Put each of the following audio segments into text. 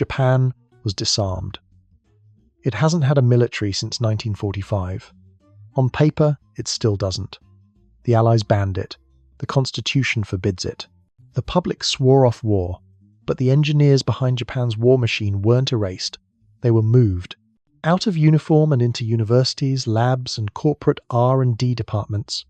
Japan was disarmed. It hasn't had a military since 1945. On paper, it still doesn't. The Allies banned it. The Constitution forbids it. The public swore off war, but the engineers behind Japan's war machine weren't erased. They were moved out of uniform and into universities, labs, and corporate R&D departments.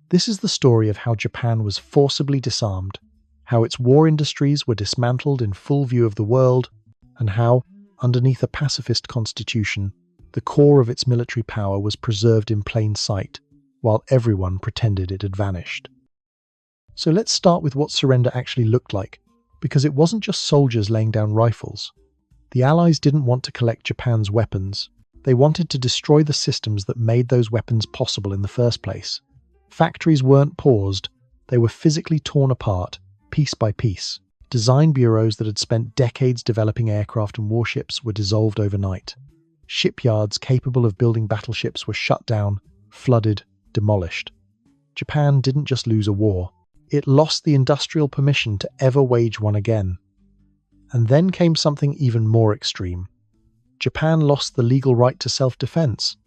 This is the story of how Japan was forcibly disarmed, how its war industries were dismantled in full view of the world, and how, underneath a pacifist constitution, the core of its military power was preserved in plain sight, while everyone pretended it had vanished. So let's start with what surrender actually looked like, because it wasn't just soldiers laying down rifles. The Allies didn't want to collect Japan's weapons. They wanted to destroy the systems that made those weapons possible in the first place. Factories weren't paused, they were physically torn apart, piece by piece. Design bureaus that had spent decades developing aircraft and warships were dissolved overnight. Shipyards capable of building battleships were shut down, flooded, demolished. Japan didn't just lose a war, it lost the industrial permission to ever wage one again. And then came something even more extreme. Japan lost the legal right to self-defense.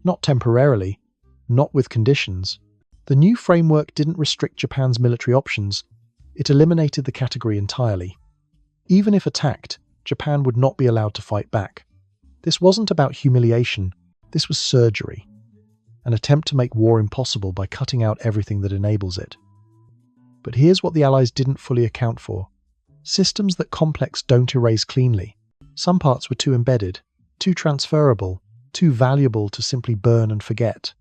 Not temporarily, not with conditions. The new framework didn't restrict Japan's military options, it eliminated the category entirely. Even if attacked, Japan would not be allowed to fight back. This wasn't about humiliation, this was surgery. An attempt to make war impossible by cutting out everything that enables it. But here's what the Allies didn't fully account for. Systems that complex don't erase cleanly. Some parts were too embedded, too transferable, too valuable to simply burn and forget.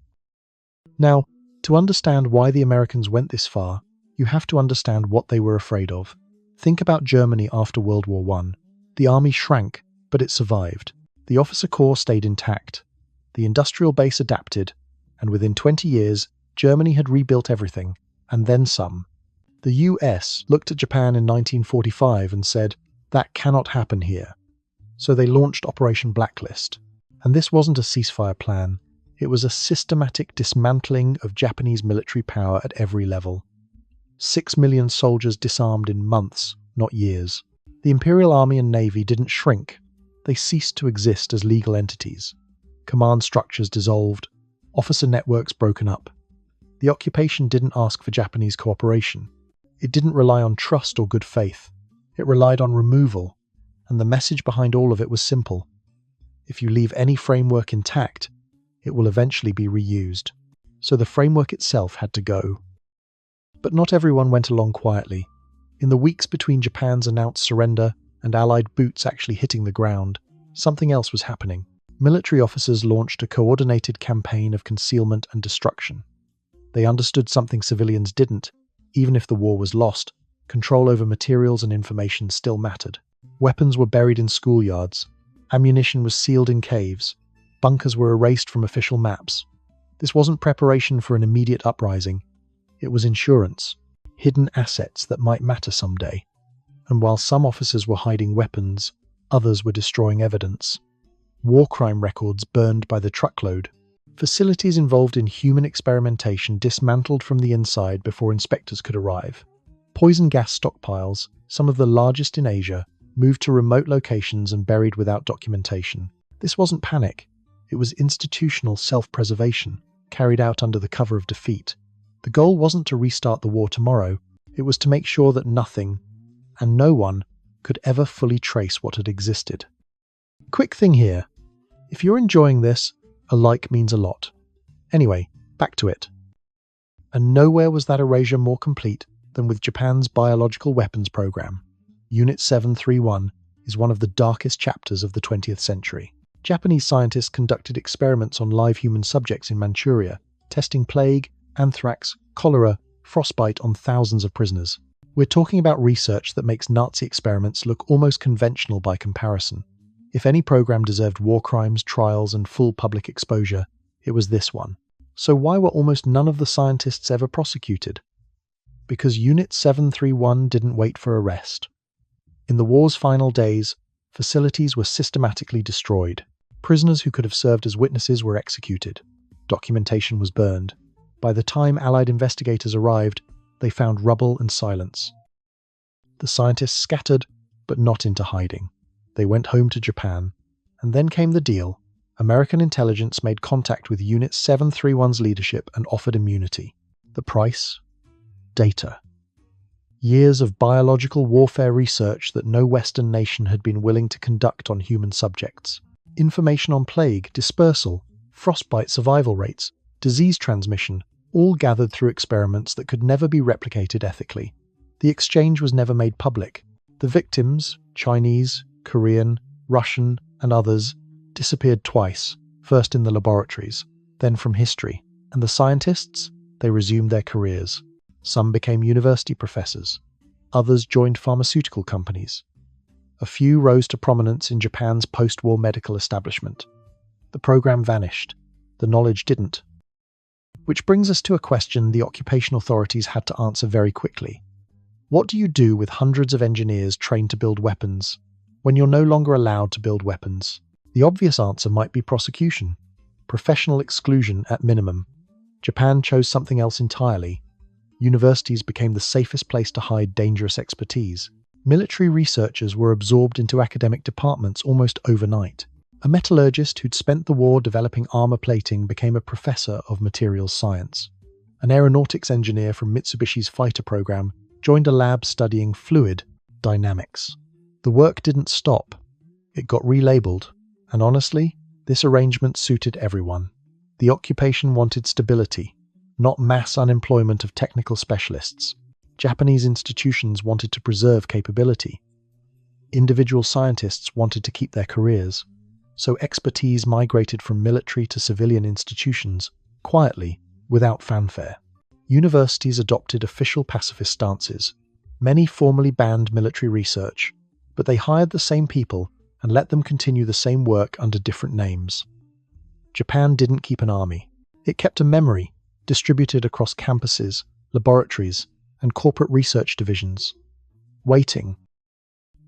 Now, to understand why the Americans went this far, you have to understand what they were afraid of. Think about Germany after World War I. The army shrank, but it survived. The officer corps stayed intact. The industrial base adapted, and within 20 years, Germany had rebuilt everything, and then some. The US looked at Japan in 1945 and said, "That cannot happen here." So they launched Operation Blacklist. And this wasn't a ceasefire plan. It was a systematic dismantling of Japanese military power at every level. 6 million soldiers disarmed in months, not years. The Imperial Army and Navy didn't shrink. They ceased to exist as legal entities. Command structures dissolved. Officer networks broken up. The occupation didn't ask for Japanese cooperation. It didn't rely on trust or good faith. It relied on removal. And the message behind all of it was simple. If you leave any framework intact, it will eventually be reused. So the framework itself had to go. But not everyone went along quietly. In the weeks between Japan's announced surrender and Allied boots actually hitting the ground, something else was happening. Military officers launched a coordinated campaign of concealment and destruction. They understood something civilians didn't. Even if the war was lost, control over materials and information still mattered. Weapons were buried in schoolyards. Ammunition was sealed in caves. Bunkers were erased from official maps. This wasn't preparation for an immediate uprising. It was insurance, hidden assets that might matter someday. And while some officers were hiding weapons, others were destroying evidence. War crime records burned by the truckload. Facilities involved in human experimentation dismantled from the inside before inspectors could arrive. Poison gas stockpiles, some of the largest in Asia, moved to remote locations and buried without documentation. This wasn't panic. It was institutional self-preservation, carried out under the cover of defeat. The goal wasn't to restart the war tomorrow. It was to make sure that nothing, and no one, could ever fully trace what had existed. Quick thing here. If you're enjoying this, a like means a lot. Anyway, back to it. And nowhere was that erasure more complete than with Japan's biological weapons program. Unit 731 is one of the darkest chapters of the 20th century. Japanese scientists conducted experiments on live human subjects in Manchuria, testing plague, anthrax, cholera, frostbite on thousands of prisoners. We're talking about research that makes Nazi experiments look almost conventional by comparison. If any program deserved war crimes, trials, and full public exposure, it was this one. So why were almost none of the scientists ever prosecuted? Because Unit 731 didn't wait for arrest. In the war's final days, facilities were systematically destroyed. Prisoners who could have served as witnesses were executed. Documentation was burned. By the time Allied investigators arrived, they found rubble and silence. The scientists scattered, but not into hiding. They went home to Japan. And then came the deal. American intelligence made contact with Unit 731's leadership and offered immunity. The price? Data. Years of biological warfare research that no Western nation had been willing to conduct on human subjects. Information on plague, dispersal, frostbite survival rates, disease transmission, all gathered through experiments that could never be replicated ethically. The exchange was never made public. The victims, Chinese, Korean, Russian, and others, disappeared twice, first in the laboratories, then from history. And the scientists? They resumed their careers. Some became university professors. Others joined pharmaceutical companies. A few rose to prominence in Japan's post-war medical establishment. The program vanished. The knowledge didn't. Which brings us to a question the occupation authorities had to answer very quickly. What do you do with hundreds of engineers trained to build weapons when you're no longer allowed to build weapons? The obvious answer might be prosecution. Professional exclusion at minimum. Japan chose something else entirely. Universities became the safest place to hide dangerous expertise. Military researchers were absorbed into academic departments almost overnight. A metallurgist who'd spent the war developing armor plating became a professor of materials science. An aeronautics engineer from Mitsubishi's fighter program joined a lab studying fluid dynamics. The work didn't stop. It got relabeled. And honestly, this arrangement suited everyone. The occupation wanted stability, not mass unemployment of technical specialists. Japanese institutions wanted to preserve capability. Individual scientists wanted to keep their careers. So expertise migrated from military to civilian institutions, quietly, without fanfare. Universities adopted official pacifist stances. Many formally banned military research, but they hired the same people and let them continue the same work under different names. Japan didn't keep an army. It kept a memory, distributed across campuses, laboratories, and corporate research divisions. Waiting.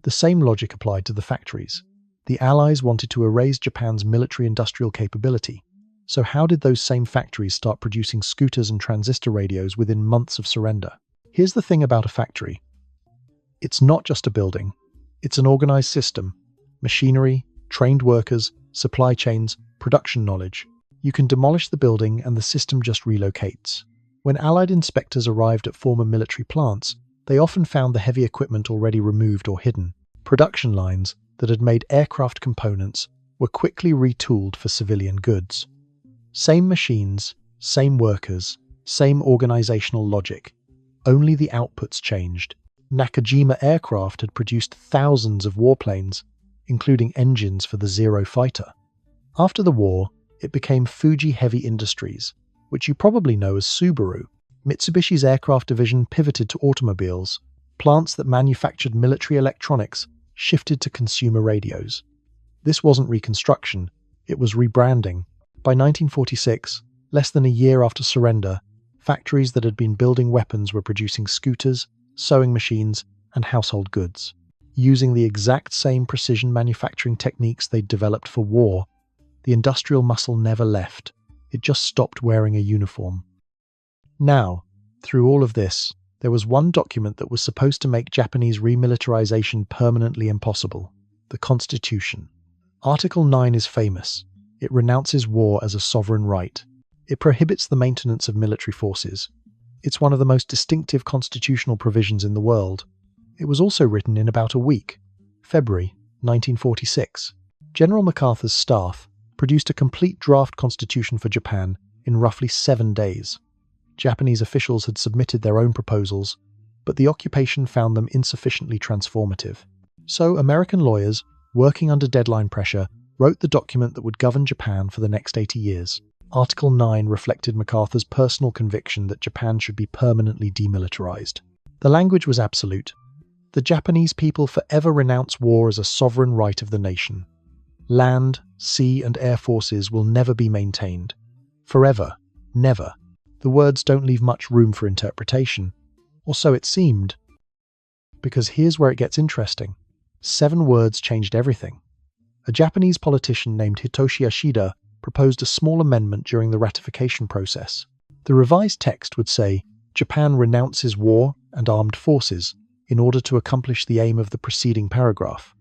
The same logic applied to the factories. The Allies wanted to erase Japan's military-industrial capability. So how did those same factories start producing scooters and transistor radios within months of surrender? Here's the thing about a factory. It's not just a building. It's an organized system. Machinery, trained workers, supply chains, production knowledge. You can demolish the building and the system just relocates. When Allied inspectors arrived at former military plants, they often found the heavy equipment already removed or hidden. Production lines that had made aircraft components were quickly retooled for civilian goods. Same machines, same workers, same organizational logic. Only the outputs changed. Nakajima Aircraft had produced thousands of warplanes, including engines for the Zero fighter. After the war, it became Fuji Heavy Industries, which you probably know as Subaru. Mitsubishi's aircraft division pivoted to automobiles. Plants that manufactured military electronics shifted to consumer radios. This wasn't reconstruction, it was rebranding. By 1946, less than a year after surrender, factories that had been building weapons were producing scooters, sewing machines, and household goods. Using the exact same precision manufacturing techniques they'd developed for war, the industrial muscle never left. It just stopped wearing a uniform. Now, through all of this, there was one document that was supposed to make Japanese remilitarization permanently impossible: the Constitution. Article 9 is famous. It renounces war as a sovereign right. It prohibits the maintenance of military forces. It's one of the most distinctive constitutional provisions in the world. It was also written in about a week, February 1946. General MacArthur's staff produced a complete draft constitution for Japan in roughly 7 days. Japanese officials had submitted their own proposals, but the occupation found them insufficiently transformative. So American lawyers, working under deadline pressure, wrote the document that would govern Japan for the next 80 years. Article 9 reflected MacArthur's personal conviction that Japan should be permanently demilitarized. The language was absolute. The Japanese people forever renounce war as a sovereign right of the nation. Land, sea, and air forces will never be maintained. Forever. Never. The words don't leave much room for interpretation. Or so it seemed. Because here's where it gets interesting. 7 words changed everything. A Japanese politician named Hitoshi Ashida proposed a small amendment during the ratification process. The revised text would say, Japan renounces war and armed forces in order to accomplish the aim of the preceding paragraph.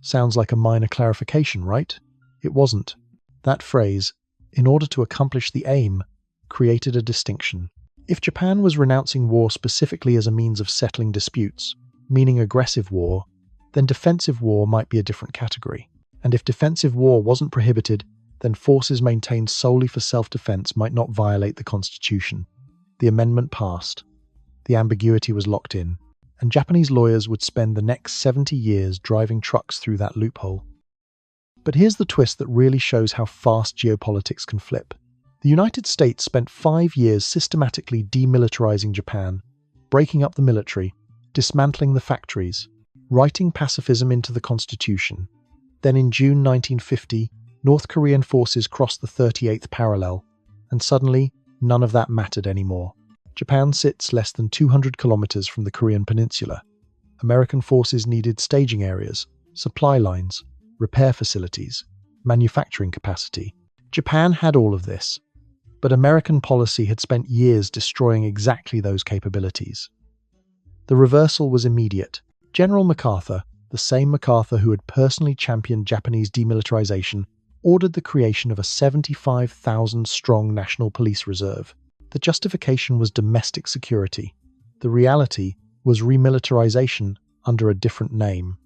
Sounds like a minor clarification, right? It wasn't. That phrase, in order to accomplish the aim, created a distinction. If Japan was renouncing war specifically as a means of settling disputes, meaning aggressive war, then defensive war might be a different category. And if defensive war wasn't prohibited, then forces maintained solely for self-defense might not violate the constitution. The amendment passed. The ambiguity was locked in, and Japanese lawyers would spend the next 70 years driving trucks through that loophole. But here's the twist that really shows how fast geopolitics can flip. The United States spent 5 years systematically demilitarizing Japan, breaking up the military, dismantling the factories, writing pacifism into the constitution. Then in June 1950, North Korean forces crossed the 38th parallel, and suddenly, none of that mattered anymore. Japan sits less than 200 kilometers from the Korean peninsula. American forces needed staging areas, supply lines, repair facilities, manufacturing capacity. Japan had all of this, but American policy had spent years destroying exactly those capabilities. The reversal was immediate. General MacArthur, the same MacArthur who had personally championed Japanese demilitarization, ordered the creation of a 75,000-strong national police reserve. The justification was domestic security. The reality was remilitarization under a different name.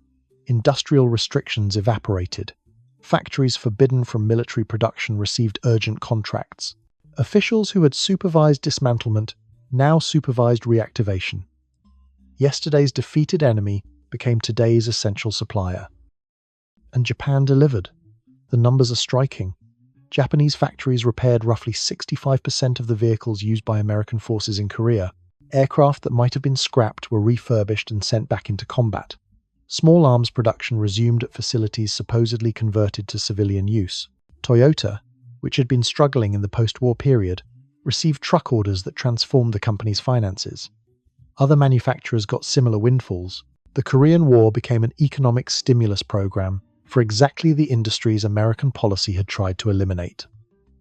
Industrial restrictions evaporated. Factories forbidden from military production received urgent contracts. Officials who had supervised dismantlement now supervised reactivation. Yesterday's defeated enemy became today's essential supplier. And Japan delivered. The numbers are striking. Japanese factories repaired roughly 65% of the vehicles used by American forces in Korea. Aircraft that might have been scrapped were refurbished and sent back into combat. Small arms production resumed at facilities supposedly converted to civilian use. Toyota, which had been struggling in the post-war period, received truck orders that transformed the company's finances. Other manufacturers got similar windfalls. The Korean War became an economic stimulus program for exactly the industries American policy had tried to eliminate.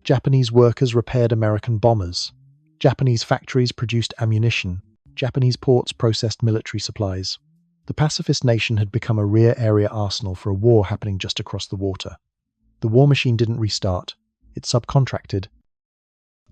Japanese workers repaired American bombers. Japanese factories produced ammunition. Japanese ports processed military supplies. The pacifist nation had become a rear area arsenal for a war happening just across the water. The war machine didn't restart. It subcontracted.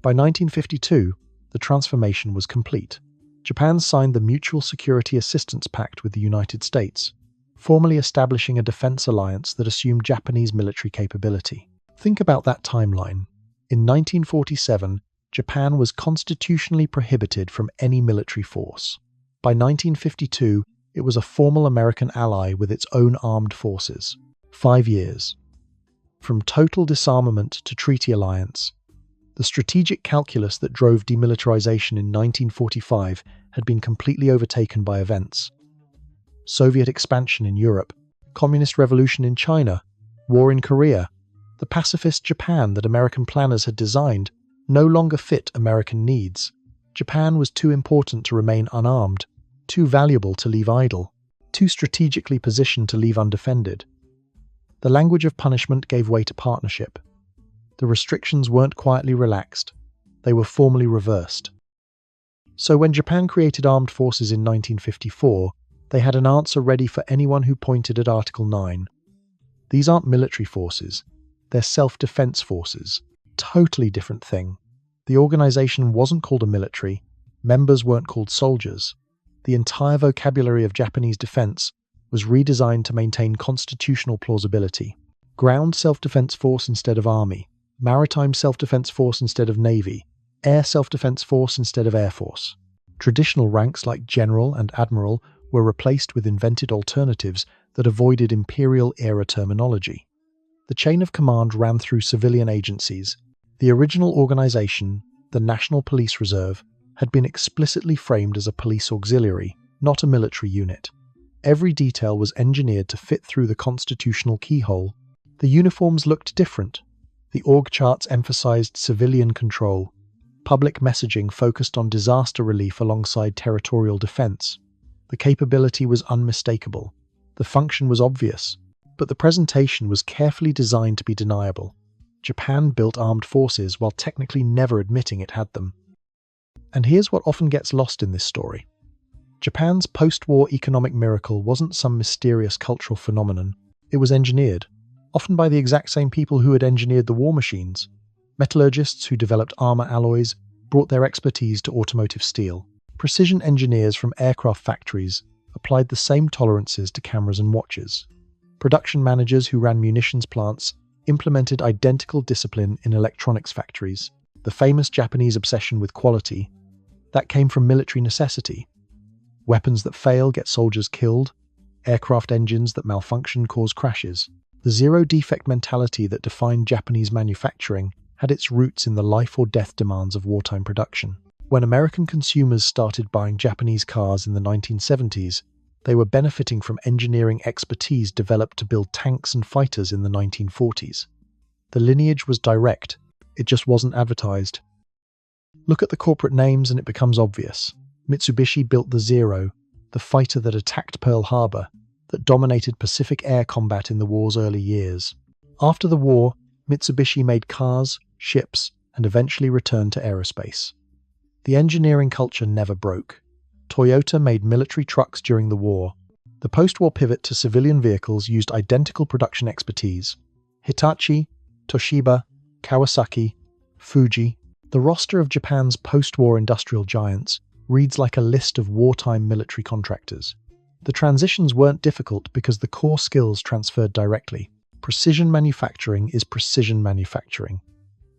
By 1952, the transformation was complete. Japan signed the Mutual Security Assistance Pact with the United States, formally establishing a defense alliance that assumed Japanese military capability. Think about that timeline. In 1947, Japan was constitutionally prohibited from any military force. By 1952, it was a formal American ally with its own armed forces. 5 years. From total disarmament to treaty alliance, the strategic calculus that drove demilitarization in 1945 had been completely overtaken by events. Soviet expansion in Europe, communist revolution in China, war in Korea, the pacifist Japan that American planners had designed no longer fit American needs. Japan was too important to remain unarmed, too valuable to leave idle, too strategically positioned to leave undefended. The language of punishment gave way to partnership. The restrictions weren't quietly relaxed, they were formally reversed. So when Japan created armed forces in 1954, they had an answer ready for anyone who pointed at Article 9. These aren't military forces, they're self-defense forces. Totally different thing. The organization wasn't called a military, members weren't called soldiers. The entire vocabulary of Japanese defense was redesigned to maintain constitutional plausibility. Ground self-defense force instead of army, maritime self-defense force instead of navy, air self-defense force instead of air force. Traditional ranks like general and admiral were replaced with invented alternatives that avoided imperial-era terminology. The chain of command ran through civilian agencies. The original organization, the National Police Reserve, had been explicitly framed as a police auxiliary, not a military unit. Every detail was engineered to fit through the constitutional keyhole. The uniforms looked different. The org charts emphasized civilian control. Public messaging focused on disaster relief alongside territorial defense. The capability was unmistakable. The function was obvious, but the presentation was carefully designed to be deniable. Japan built armed forces while technically never admitting it had them. And here's what often gets lost in this story. Japan's post-war economic miracle wasn't some mysterious cultural phenomenon. It was engineered, often by the exact same people who had engineered the war machines. Metallurgists who developed armor alloys brought their expertise to automotive steel. Precision engineers from aircraft factories applied the same tolerances to cameras and watches. Production managers who ran munitions plants implemented identical discipline in electronics factories. The famous Japanese obsession with quality, that came from military necessity. Weapons that fail get soldiers killed. Aircraft engines that malfunction cause crashes. The zero-defect mentality that defined Japanese manufacturing had its roots in the life-or-death demands of wartime production. When American consumers started buying Japanese cars in the 1970s, they were benefiting from engineering expertise developed to build tanks and fighters in the 1940s. The lineage was direct, it just wasn't advertised. Look at the corporate names and it becomes obvious. Mitsubishi built the Zero, the fighter that attacked Pearl Harbor, that dominated Pacific air combat in the war's early years. After the war, Mitsubishi made cars, ships, and eventually returned to aerospace. The engineering culture never broke. Toyota made military trucks during the war. The post-war pivot to civilian vehicles used identical production expertise. Hitachi, Toshiba, Kawasaki, Fuji. The roster of Japan's post-war industrial giants reads like a list of wartime military contractors. The transitions weren't difficult because the core skills transferred directly. Precision manufacturing is precision manufacturing.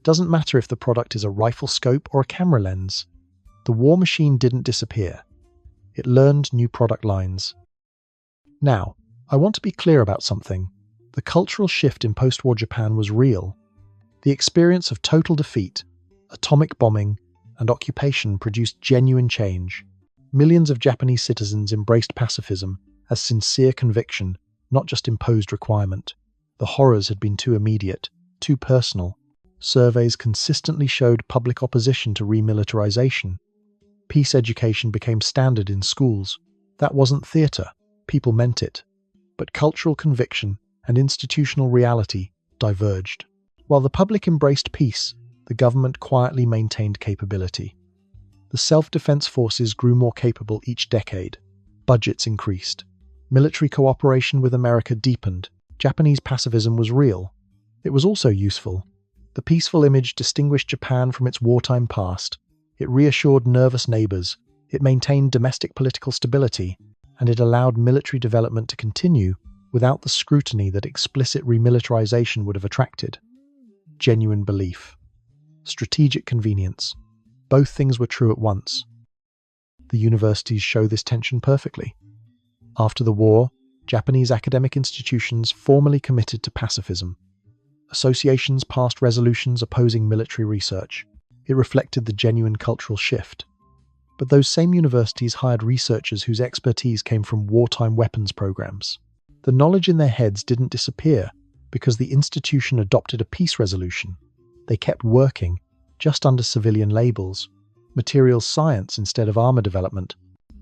Doesn't matter if the product is a rifle scope or a camera lens. The war machine didn't disappear. It learned new product lines. Now, I want to be clear about something. The cultural shift in post-war Japan was real. The experience of total defeat, atomic bombing, and occupation produced genuine change. Millions of Japanese citizens embraced pacifism as sincere conviction, not just imposed requirement. The horrors had been too immediate, too personal. Surveys consistently showed public opposition to remilitarization. Peace education became standard in schools. That wasn't theatre, people meant it. But cultural conviction and institutional reality diverged. While the public embraced peace, the government quietly maintained capability. The self-defense forces grew more capable each decade. Budgets increased. Military cooperation with America deepened. Japanese pacifism was real. It was also useful. The peaceful image distinguished Japan from its wartime past. It reassured nervous neighbors. It maintained domestic political stability. And it allowed military development to continue without the scrutiny that explicit remilitarization would have attracted. Genuine belief. Strategic convenience. Both things were true at once. The universities show this tension perfectly. After the war, Japanese academic institutions formally committed to pacifism. Associations passed resolutions opposing military research. It reflected the genuine cultural shift. But those same universities hired researchers whose expertise came from wartime weapons programs. The knowledge in their heads didn't disappear because the institution adopted a peace resolution. They kept working, just under civilian labels. Materials science instead of armor development.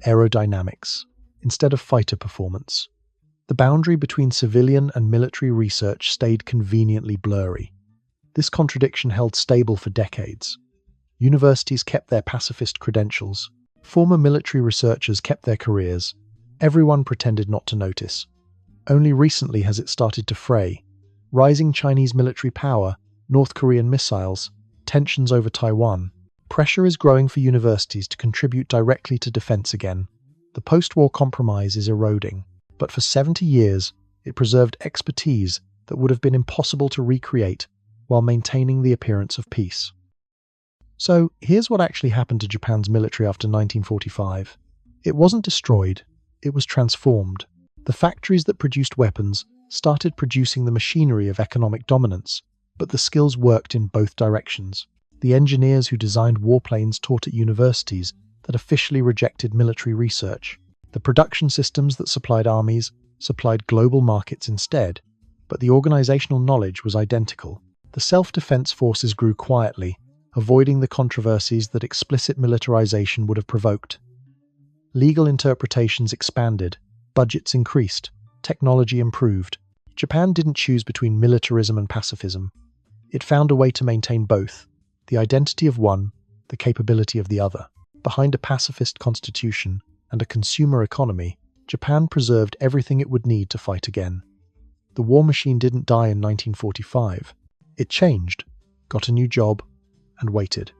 Aerodynamics instead of fighter performance. The boundary between civilian and military research stayed conveniently blurry. This contradiction held stable for decades. Universities kept their pacifist credentials. Former military researchers kept their careers. Everyone pretended not to notice. Only recently has it started to fray. Rising Chinese military power, North Korean missiles, tensions over Taiwan. Pressure is growing for universities to contribute directly to defense again. The post-war compromise is eroding, but for 70 years, it preserved expertise that would have been impossible to recreate while maintaining the appearance of peace. So, here's what actually happened to Japan's military after 1945. It wasn't destroyed, it was transformed. The factories that produced weapons started producing the machinery of economic dominance, but the skills worked in both directions. The engineers who designed warplanes taught at universities that officially rejected military research. The production systems that supplied armies supplied global markets instead, but the organizational knowledge was identical. The self-defense forces grew quietly, avoiding the controversies that explicit militarization would have provoked. Legal interpretations expanded, budgets increased, technology improved. Japan didn't choose between militarism and pacifism. It found a way to maintain both, the identity of one, the capability of the other. Behind a pacifist constitution and a consumer economy, Japan preserved everything it would need to fight again. The war machine didn't die in 1945. It changed, got a new job, and waited.